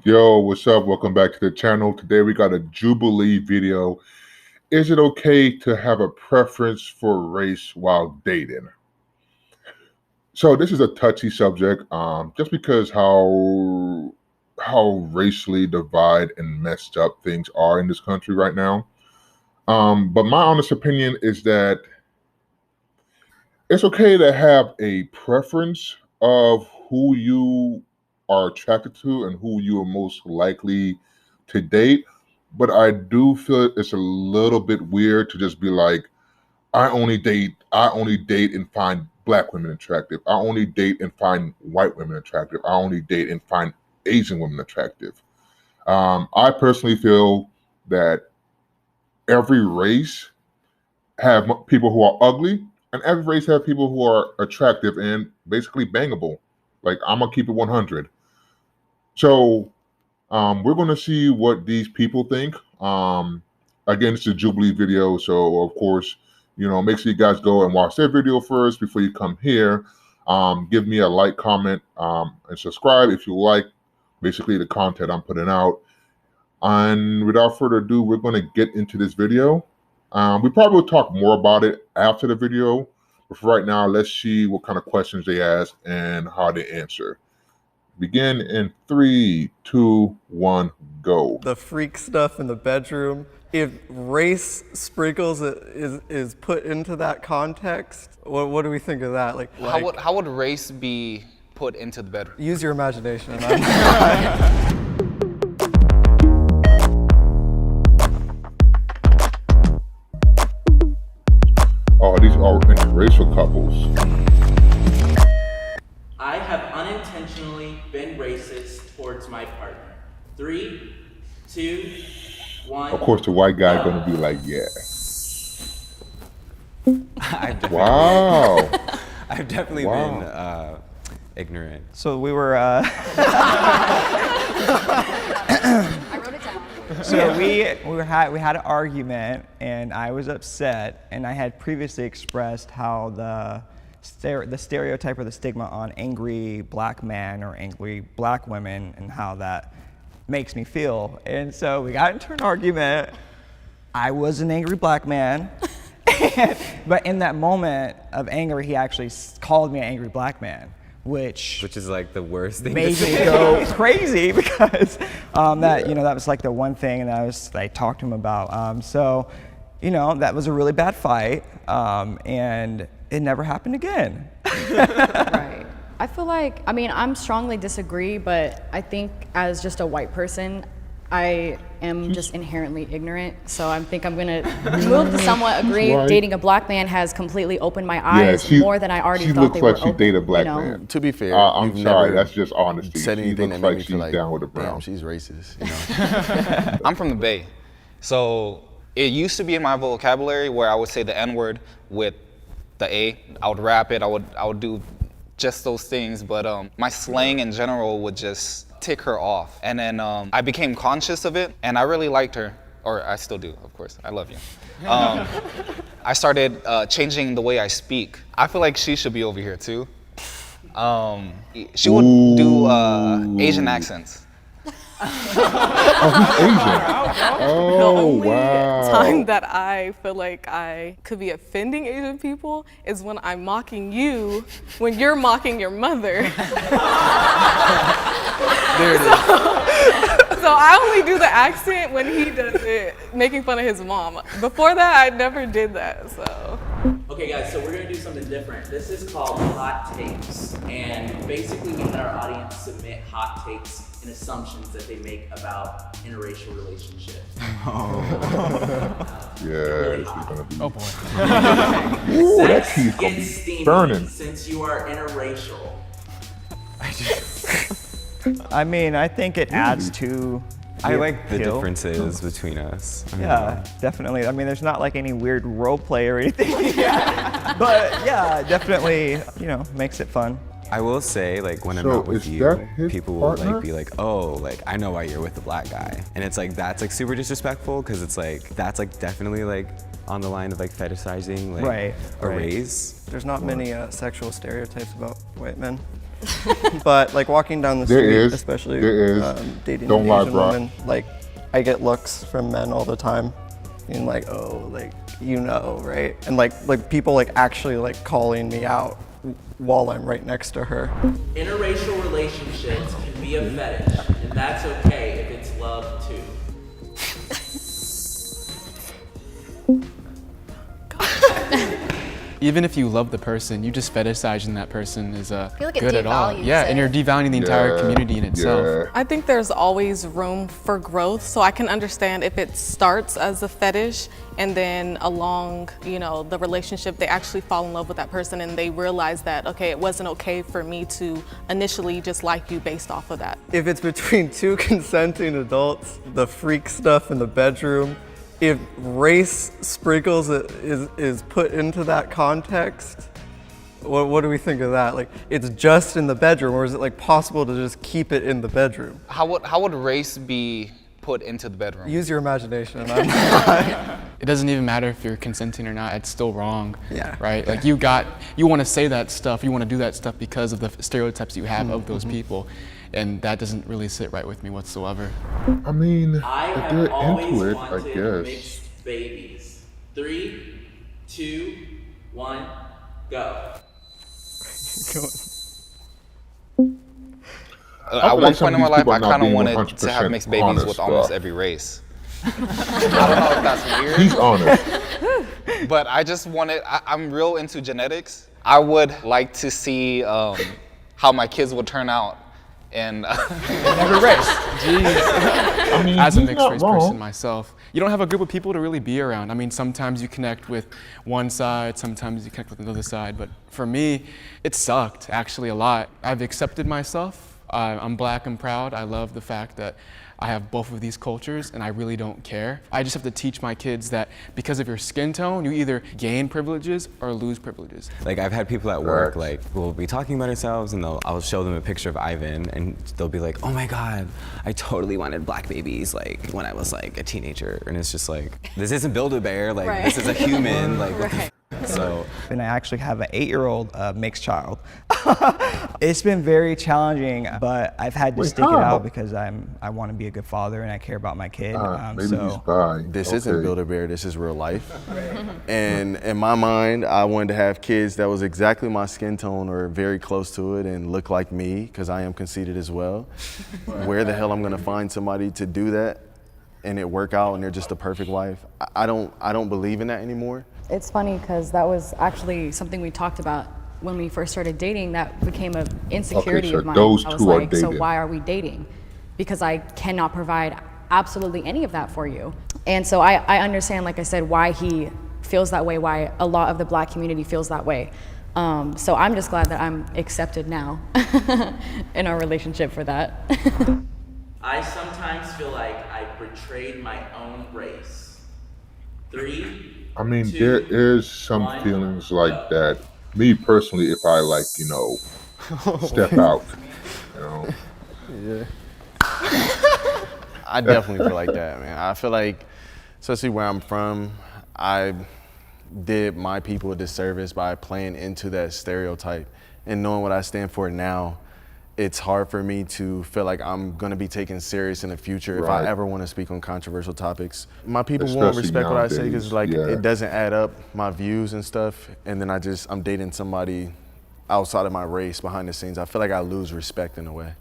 Yo, what's up? Welcome back to the channel. Today we got a Jubilee video. Is it okay to have a preference for race while dating? So this is a touchy subject, just because how racially divide and messed up things are in this country right now. But my honest opinion is that it's okay to have a preference of who you are attracted to and who you are most likely to date. But I do feel it's a little bit weird to just be like, I only date and find black women attractive. I only date and find white women attractive. I only date and find Asian women attractive. I personally feel that every race have people who are ugly, and every race have people who are attractive and basically bangable. Like, I'm gonna keep it 100. So we're gonna see what these people think. Again, it's a Jubilee video, so of course, make sure you guys go and watch their video first before you come here. Give me a like, comment, and subscribe if you like basically the content I'm putting out. And without further ado, we're going to get into this video. We probably will talk more about it after the video, but for right now, let's see what kind of questions they ask and how they answer. Begin in 3, 2, 1, go. The freak stuff in the bedroom. If race sprinkles is put into that context, what do we think of that? Like How would race be put into the bedroom? use your imagination. Oh, these are interracial couples. I have unintentionally been racist towards my partner. 3, 2, 1. Of course, the white guy gonna be like, yeah. Wow. Wow. I've definitely been ignorant. So we were. I wrote it down. So we had an argument, and I was upset, and I had previously expressed how the stereotype or the stigma on angry black men or angry black women and how that makes me feel. And so we got into an argument. I was an angry black man, but in that moment of anger, he actually called me an angry black man, which is like the worst thing to made me say. go crazy because that was like the one thing, and I talked to him about. So that was a really bad fight, and it never happened again. Right. I feel like, I'm strongly disagree, but I think as just a white person, I am just inherently ignorant. So I think I'm gonna somewhat agree. Right. Dating a black man has completely opened my eyes more than I already she thought looks they like were she open, dated a black you know? man. To be fair, I'm you've sorry, never that's just honesty. said She anything looks that made like me feel she's like, down with the damn, brown. she's racist. I'm from the Bay. So it used to be in my vocabulary where I would say the N-word with the A. I would rap it, I would do just those things, but my slang in general would just tick her off. And then I became conscious of it, and I really liked her, or I still do, of course, I love you. I started changing the way I speak. I feel like she should be over here too. She would do Asian accents. Oh, wow. Time that I feel like I could be offending Asian people is when I'm mocking you when you're mocking your mother. There it is. So I only do the accent when he does it, making fun of his mom. Before that, I never did that, so. Okay, guys, so we're gonna do something different. This is called hot takes, and basically we had our audience submit hot takes and assumptions that they make about interracial relationships. Yeah, this is gonna be. Oh boy. Ooh, that Sex teeth gonna gets be steamy burning. since you are interracial. I think it adds to. I like the appeal. differences between us. I don't Yeah, definitely. There's not like any weird role play or anything. But yeah, definitely, makes it fun. I will say, like, when I'm So not with is you, that his people will partner? like be like, oh, like, I know why you're with the black guy. And it's like, that's like super disrespectful, because it's like, that's like definitely like on the line of like fetishizing like Right, a right. race. There's not many sexual stereotypes about white men. But like walking down the There street, is. especially There is. dating Don't an lie, Asian bro. women, like I get looks from men all the time, being like, oh, like right? And like people like actually like calling me out while I'm right next to her. Interracial relationships can be a fetish, and that's okay if it's love too. Even if you love the person, you just fetishizing that person is feel like it good at all. devalues Yeah, and it. you're devaluing the entire community in itself. Yeah. I think there's always room for growth, so I can understand if it starts as a fetish and then along, the relationship, they actually fall in love with that person and they realize that, okay, it wasn't okay for me to initially just like you based off of that. If it's between two consenting adults, the freak stuff in the bedroom, if race sprinkles is put into that context, what do we think of that? Like, it's just in the bedroom, or is it like possible to just keep it in the bedroom? How would race be put into the bedroom? Use your imagination. I'm not. It doesn't even matter if you're consenting or not, it's still wrong. Yeah. Right? Like you want to say that stuff, you want to do that stuff because of the stereotypes you have of those people. And that doesn't really sit right with me whatsoever. I mean, I if have they're always into it, wanted I guess. mixed babies. 3, 2, 1, go. At feel one like some point in of my these life, people I are not kind of being wanted to have 100% mixed babies honest, with almost bro. every race. I don't know if that's weird. He's honest. But I just wanted, I'm real into genetics. I would like to see how my kids would turn out. And Every race. Jeez. I mean, As a he's mixed not race wrong. person myself, you don't have a group of people to really be around. I mean, sometimes you connect with one side, sometimes you connect with another side. But for me, it sucked actually a lot. I've accepted myself. I'm black and proud. I love the fact that I have both of these cultures and I really don't care. I just have to teach my kids that because of your skin tone, you either gain privileges or lose privileges. Like I've had people at work, Facts. like we'll be talking about ourselves and I'll show them a picture of Ivan and they'll be like, oh my God, I totally wanted black babies like when I was like a teenager. And it's just like, this isn't Build-A-Bear, like Right. this is a human, like what the Right. so And I actually have an 8-year-old mixed child. It's been very challenging, but I've had to Wait, stick it how? out because I want to be a good father and I care about my kid. Maybe he's So bi. This Okay. isn't Build-A-Bear, this is real life. And in my mind, I wanted to have kids that was exactly my skin tone or very close to it and look like me, because I am conceited as well. Where the hell I'm gonna find somebody to do that and it work out and they're just the perfect wife? I don't believe in that anymore. It's funny because that was actually something we talked about when we first started dating. That became an insecurity so of mine. those I was two are like, so dating. why are we dating? Because I cannot provide absolutely any of that for you. And so I understand, like I said, why he feels that way, why a lot of the black community feels that way. So I'm just glad that I'm accepted now in our relationship for that. I sometimes feel like I betrayed my own race. 3, I mean, 2, there is some 1, feelings like go. that. Me personally, if I like, step out, I definitely feel like that, man. I feel like, especially where I'm from, I did my people a disservice by playing into that stereotype. And knowing what I stand for now, it's hard for me to feel like I'm gonna be taken serious in the future if Right. I ever wanna speak on controversial topics. My people won't Especially respect what I say because nowadays, yeah. it doesn't add up, my views and stuff. And then I'm dating somebody outside of my race behind the scenes. I feel like I lose respect in a way.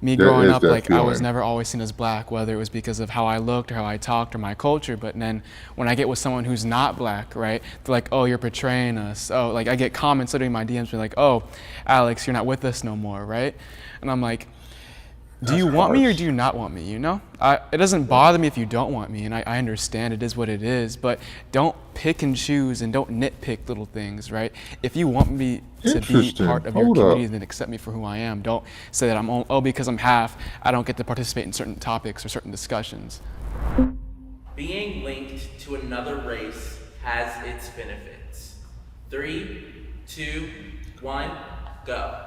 Me There growing is up, that like I was feeling. never always seen as black, whether it was because of how I looked or how I talked or my culture. But then when I get with someone who's not black, right, they're like, oh, you're betraying us. Oh, like I get comments literally in my DMs being like, oh, Alex, you're not with us no more, right? And I'm like, do you want me or harsh. do you not want me, you know? It doesn't bother me if you don't want me, and I understand it is what it is, but don't pick and choose and don't nitpick little things, right? If you want me to be Interesting. part of your Hold up. community, then accept me for who I am. Don't say that because I'm half, I don't get to participate in certain topics or certain discussions. Being linked to another race has its benefits. 3, 2, 1, go.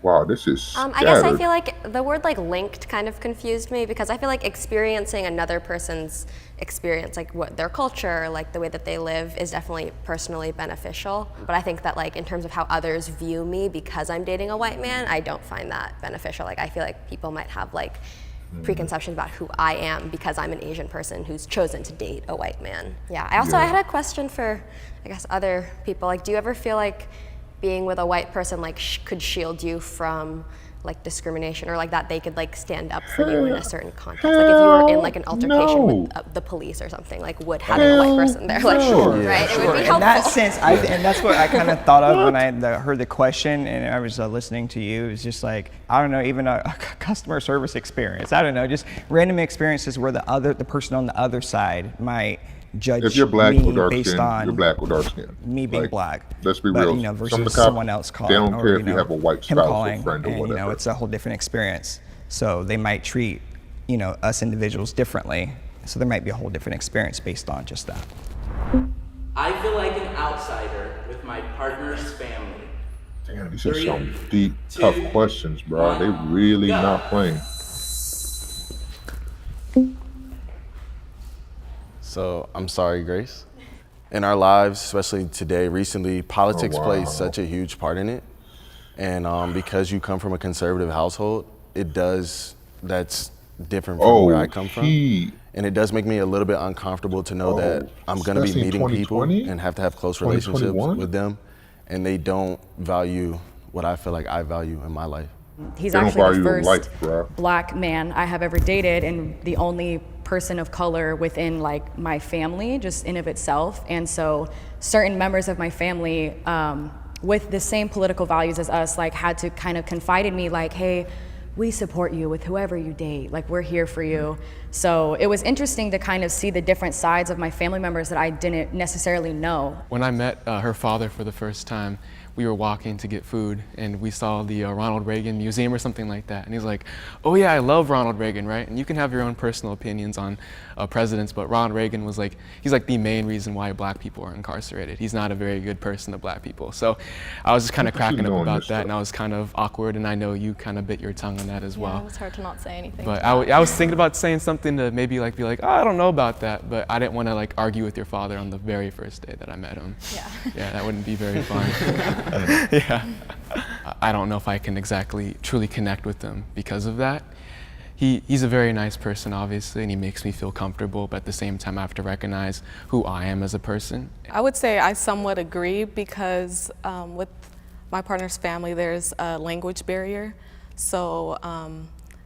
Wow, this is scattered. I guess I feel like the word like linked kind of confused me because I feel like experiencing another person's experience, like what their culture, like the way that they live, is definitely personally beneficial. But I think that like in terms of how others view me because I'm dating a white man, I don't find that beneficial. Like I feel like people might have like preconceptions about who I am because I'm an Asian person who's chosen to date a white man. Yeah, I had a question for, I guess, other people. Like, do you ever feel like being with a white person like could shield you from like discrimination, or like that they could like stand up for you in a certain context? Like if you were in like an altercation with the police or something, like would having a white person there, like, right? It would be helpful. In that sense, and that's what I kind of thought of when I heard the question and I was listening to you. It's just like, I don't know, even a customer service experience. I don't know, just random experiences where the person on the other side might judge if you're black me or dark based skin, on you're black or dark skin. Me being like, black. Let's be but, real. You know, versus Some of the cops, someone else calling. they don't or, care if you you have a white him spouse calling, or friend or and, whatever. You know, it's a whole different experience. So they might treat, you know, us individuals differently. So there might be a whole different experience based on just that. I feel like an outsider with my partner's family. Damn, these are some deep, tough questions, bro. They really not playing. So I'm sorry, Grace. In our lives, especially today, recently, politics plays such a huge part in it. And because you come from a conservative household, that's different from where I come from. And it does make me a little bit uncomfortable to know that I'm gonna be meeting people and have to have close relationships with them, and they don't value what I feel like I value in my life. He's actually the first black man I have ever dated, and the only person of color within like my family, just in of itself. And so certain members of my family with the same political values as us like had to kind of confide in me like, hey, we support you with whoever you date, like we're here for you. So it was interesting to kind of see the different sides of my family members that I didn't necessarily know. When I met her father for the first time, we were walking to get food and we saw the Ronald Reagan Museum or something like that. And he's like, oh yeah, I love Ronald Reagan, right? And you can have your own personal opinions on presidents, but Ronald Reagan was like, he's like the main reason why black people are incarcerated. He's not a very good person to black people. So I was just kind of cracking up about that, and I was kind of awkward, and I know you kind of bit your tongue on that as well. Yeah, it was hard to not say anything. But I was thinking about saying something to maybe like be like, oh, I don't know about that, but I didn't want to like argue with your father on the very first day that I met him. Yeah. Yeah, that wouldn't be very fun. Yeah. I don't know if I can exactly truly connect with him because of that. He's a very nice person, obviously, and he makes me feel comfortable, but at the same time I have to recognize who I am as a person. I would say I somewhat agree because with my partner's family there's a language barrier. So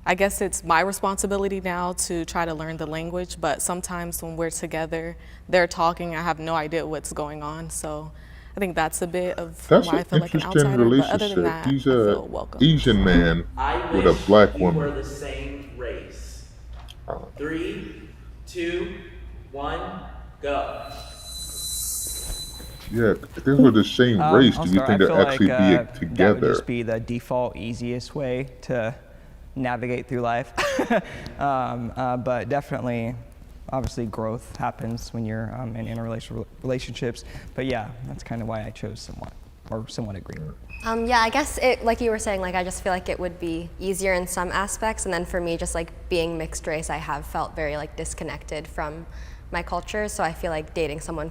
I guess it's my responsibility now to try to learn the language, but sometimes when we're together, they're talking, I have no idea what's going on. So I think that's a bit of why I feel like an outsider. But other than that, He's I a feel welcome. Asian man with a black you woman. were the same race. 3, 2, 1, go. Yeah, if they were the same race, do you think they'd actually be together? That would just be the default easiest way to navigate through life. But definitely, obviously growth happens when you're in interracial relationships. But yeah, that's kind of why I chose somewhat agree. Yeah, I guess it, like you were saying, like I just feel like it would be easier in some aspects, and then for me, just like being mixed race, I have felt very like disconnected from my culture, so I feel like dating someone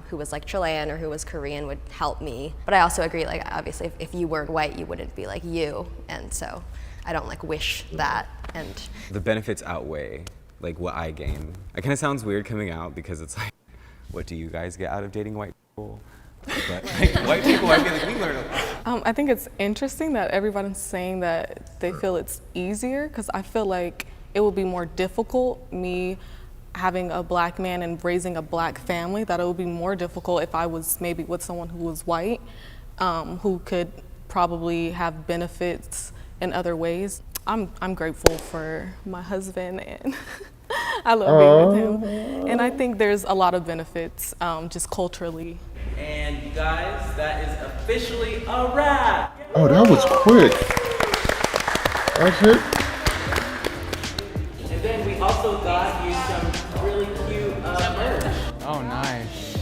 who was like Chilean or who was Korean would help me. But I also agree, like obviously if you weren't white, you wouldn't be like you, and so I don't like wish that. And the benefits outweigh like what I gain. It kind of sounds weird coming out because it's like, what do you guys get out of dating white people? But like white people, I feel like we learn a lot. I think it's interesting that everyone's saying that they feel it's easier, because I feel like it would be more difficult, me having a black man and raising a black family, that it would be more difficult if I was maybe with someone who was white, who could probably have benefits in other ways. I'm grateful for my husband, and I love being with him. And I think there's a lot of benefits just culturally. And you guys, that is officially a wrap. Oh, that was quick. That's it. And then we also got you some really cute merch. Oh, nice.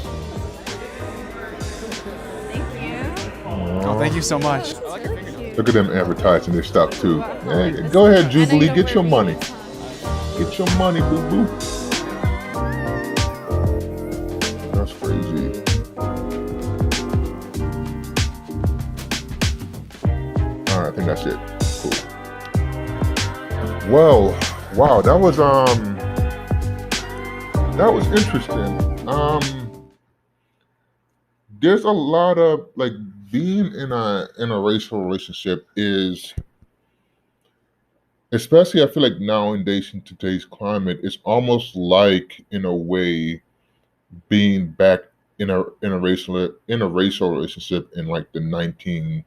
Thank you. Oh, thank you so much. It's really cute. Look at them advertising their stuff too. Hey, go ahead, Jubilee, get your money. Get your money, boo boo. That's crazy. All right, I think that's it. Cool. Well, wow, that was interesting. There's a lot of like being in a racial relationship is, especially I feel like nowadays in today's climate, it's almost like in a way being back in a racial relationship in like the 1950s,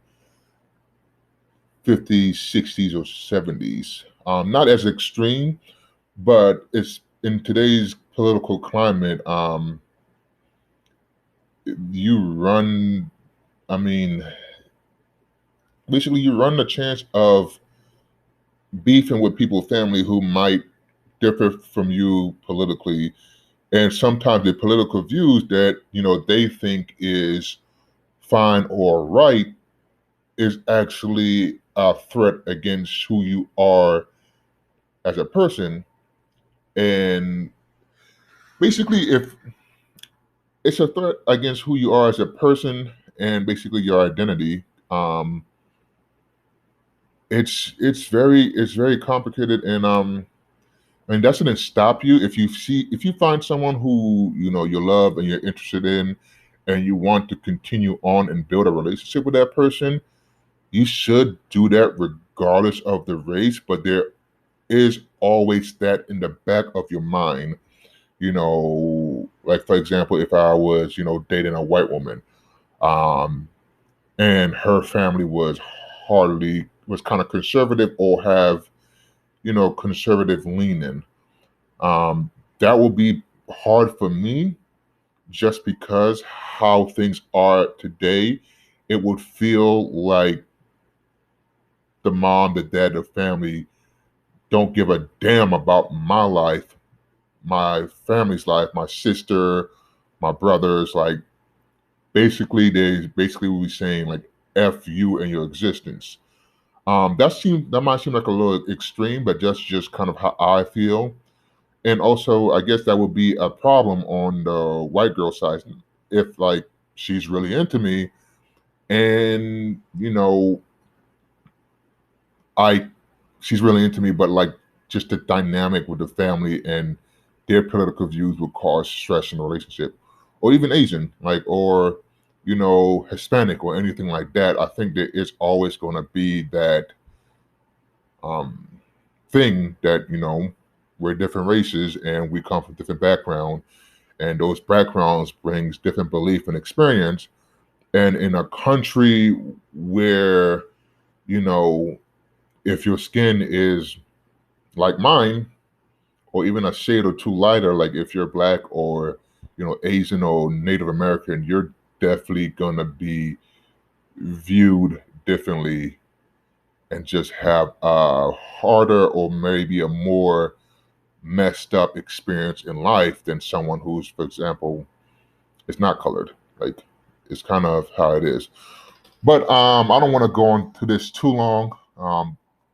60s, or 70s. Not as extreme, but it's in today's political climate. You run, I mean, basically, you run the chance of beefing with people, family who might differ from you politically, and sometimes the political views that they think is fine or right is actually a threat against who you are as a person. And basically, if it's a threat against who you are as a person and basically your identity, it's very complicated, and that shouldn't stop you. If you find someone who you love and you're interested in, and you want to continue on and build a relationship with that person, you should do that regardless of the race. But there is always that in the back of your mind. Like for example, if I was dating a white woman, um, and her family was kind of conservative or have conservative leaning, um, that will be hard for me just because how things are today. It would feel like the mom, the dad, the family don't give a damn about my life, my family's life, my sister, my brothers. Like they basically will be saying like F you and your existence. That might seem like a little extreme, but that's just kind of how I feel. And also, I guess that would be a problem on the white girl side if like she's really into me, and I she's really into me, but like just the dynamic with the family and their political views would cause stress in the relationship, or even Asian, like, or Hispanic or anything like that. I think there is always going to be that um, thing that we're different races and we come from different backgrounds, and those backgrounds brings different belief and experience. And in a country where you know if your skin is like mine, or even a shade or two lighter, like if you're black or Asian or Native American, you're definitely gonna be viewed differently and just have a harder or maybe a more messed up experience in life than someone who's, for example, is not colored. Like it's kind of how it is. But I don't want to go on to this too long.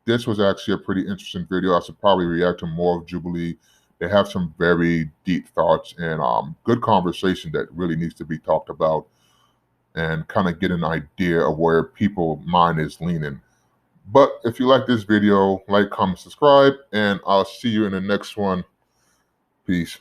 This was actually a pretty interesting video. I should probably react to more of Jubilee. They have some very deep thoughts and good conversation that really needs to be talked about, and kind of get an idea of where people mind is leaning. But if you like this video, like, comment, subscribe, and I'll see you in the next one. Peace.